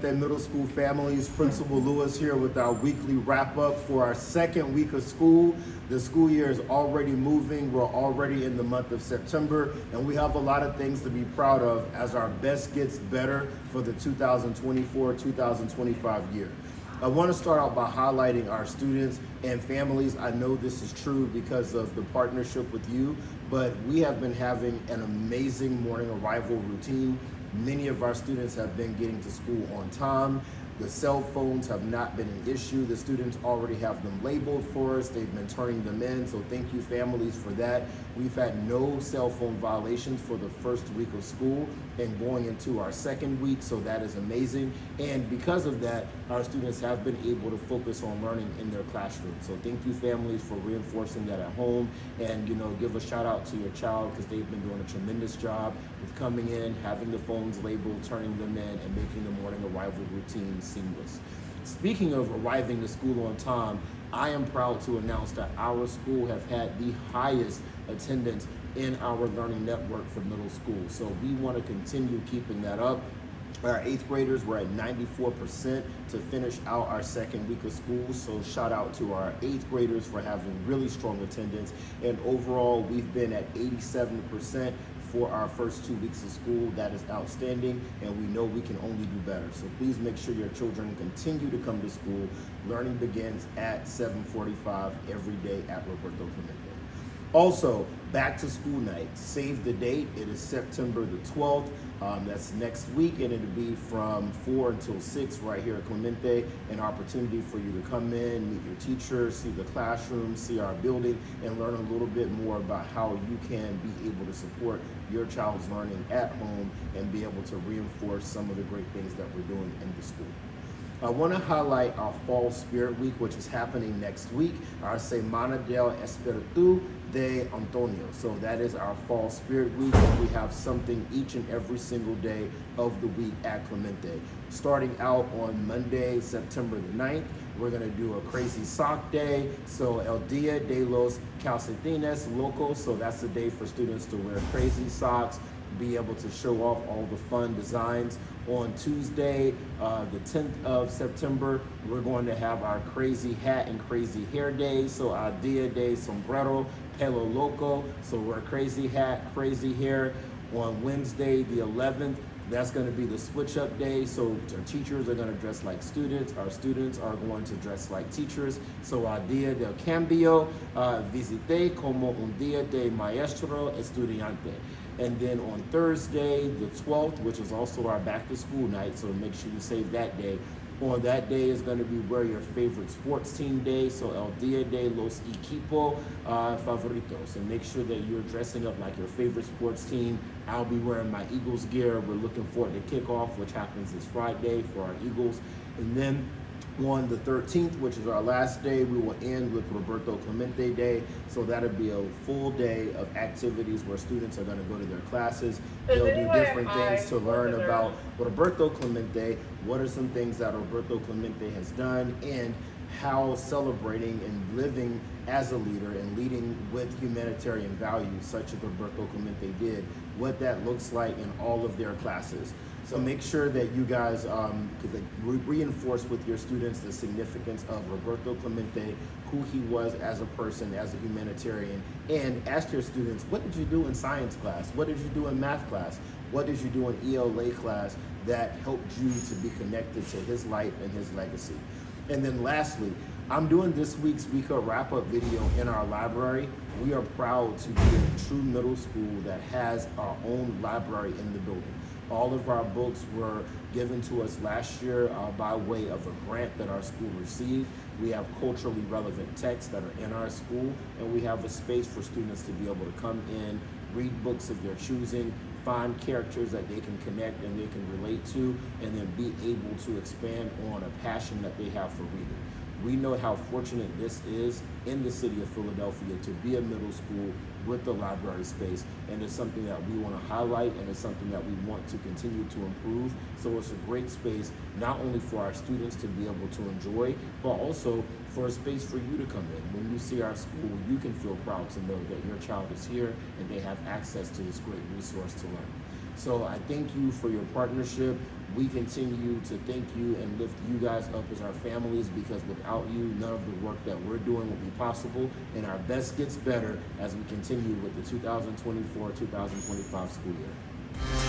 Clemente Middle School families. Principal Lewis here with our weekly wrap up for our second week of school. The school year is already moving. We're already in the month of September, and we have a lot of things to be proud of as our best gets better for the 2024-2025 year. I want to start out by highlighting our students and families. I know this is true because of the partnership with you, but we have been having an amazing morning arrival routine. Many of our students have been getting to school on time. The cell phones have not been an issue. The students already have them labeled for us. They've been turning them in, so thank you families for that. We've had no cell phone violations for the first week of school and going into our second week, so that is amazing. And because of that, our students have been able to focus on learning in their classroom. So thank you families for reinforcing that at home, and give a shout out to your child because they've been doing a tremendous job with coming in, having the phones labeled, turning them in, and making the morning arrival routine seamless. Speaking of arriving to school on time, I am proud to announce that our school have had the highest attendance in our learning network for middle school. So we want to continue keeping that up. Our 8th graders were at 94% to finish out our second week of school. So shout out to our 8th graders for having really strong attendance. And overall, we've been at 87% for our first 2 weeks of school. That is outstanding, and we know we can only do better. So please make sure your children continue to come to school. Learning begins at 7:45 every day at Roberto Clemente. Also, back to school night. Save the date. It is September the 12th. That's next week, and it'll be from 4 until 6 right here at Clemente. An opportunity for you to come in, meet your teachers, see the classroom, see our building, and learn a little bit more about how you can be able to support your child's learning at home and be able to reinforce some of the great things that we're doing in the school. I want to highlight our Fall Spirit Week, which is happening next week, our Semana del Espíritu de Antonio. So that is our Fall Spirit Week, and we have something each and every single day of the week at Clemente. Starting out on Monday, September the 9th, we're going to do a crazy sock day. So El Dia de los Calcetines Locos. So that's the day for students to wear crazy socks, be able to show off all the fun designs. On Tuesday, the 10th of September, we're going to have our crazy hat and crazy hair day. So our Dia de Sombrero, Pelo Loco. So we're crazy hat, crazy hair. On Wednesday, the 11th, that's going to be the switch up day. So our teachers are going to dress like students. Our students are going to dress like teachers. So our Dia del Cambio, visité como un día de maestro estudiante. And then on Thursday, the 12th, which is also our back to school night, so make sure you save that day. On that day is going to be wear your favorite sports team day, so El Dia de los Equipo Favoritos. And make sure that you're dressing up like your favorite sports team. I'll be wearing my Eagles gear. We're looking forward to kickoff, which happens this Friday for our Eagles. And then on the 13th, which is our last day, we will end with Roberto Clemente Day. So that'll be a full day of activities where students are going to go to their classes. They'll do different things to learn about Roberto Clemente, what are some things that Roberto Clemente has done, and how celebrating and living as a leader and leading with humanitarian values such as Roberto Clemente did, what that looks like in all of their classes. So make sure that you guys reinforce with your students the significance of Roberto Clemente, who he was as a person, as a humanitarian, and ask your students, what did you do in science class? What did you do in math class? What did you do in ELA class that helped you to be connected to his life and his legacy? And then lastly, I'm doing this week's Week Up wrap-up video in our library. We are proud to be a true middle school that has our own library in the building. All of our books were given to us last year by way of a grant that our school received. We have culturally relevant texts that are in our school, and we have a space for students to be able to come in, read books of their choosing, find characters that they can connect and they can relate to, and then be able to expand on a passion that they have for reading. We know how fortunate this is in the city of Philadelphia to be a middle school with the library space, and it's something that we want to highlight, and it's something that we want to continue to improve. So it's a great space not only for our students to be able to enjoy, but also for a space for you to come in. When you see our school, you can feel proud to know that your child is here and they have access to this great resource to learn. So I thank you for your partnership. We continue to thank you and lift you guys up as our families, because without you, none of the work that we're doing will be possible. And our best gets better as we continue with the 2024-2025 school year.